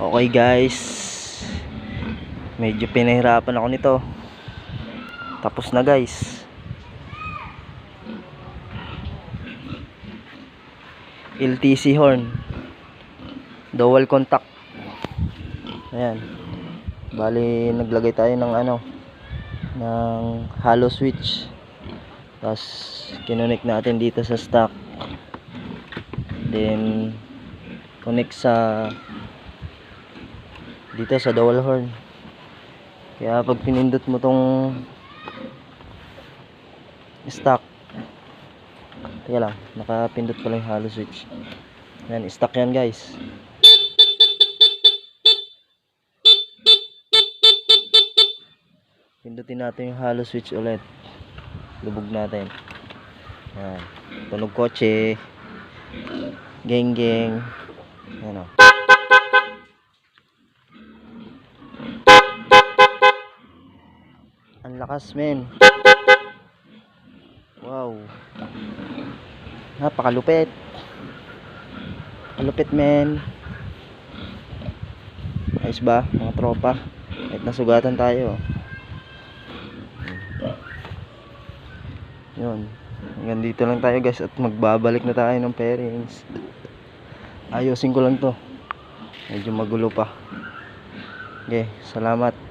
Okay guys, medyo pinahirapan ako nito. Tapos na guys. LTC horn, dual contact. Ayan. Bali naglagay tayo ng ng hollow switch. Tapos kinonect natin dito sa stock. Then connect dito sa dual horn. Kaya pag pinindot mo tong stock, teka lang, nakapindot pala yung hollow switch. Yan, stock yan guys. Pindutin natin yung hollow switch ulit. Lubog natin. Yan, tunog kotse, geng geng. Yan o. Ang lakas men. Wow, napakalupit. Kalupit men. Ayos ba mga tropa? Kahit nasugatan tayo. Yun, hanggang dito lang tayo guys. At magbabalik na tayo ng pairings. Ayusin ko lang to, medyo magulo pa. Okay, salamat.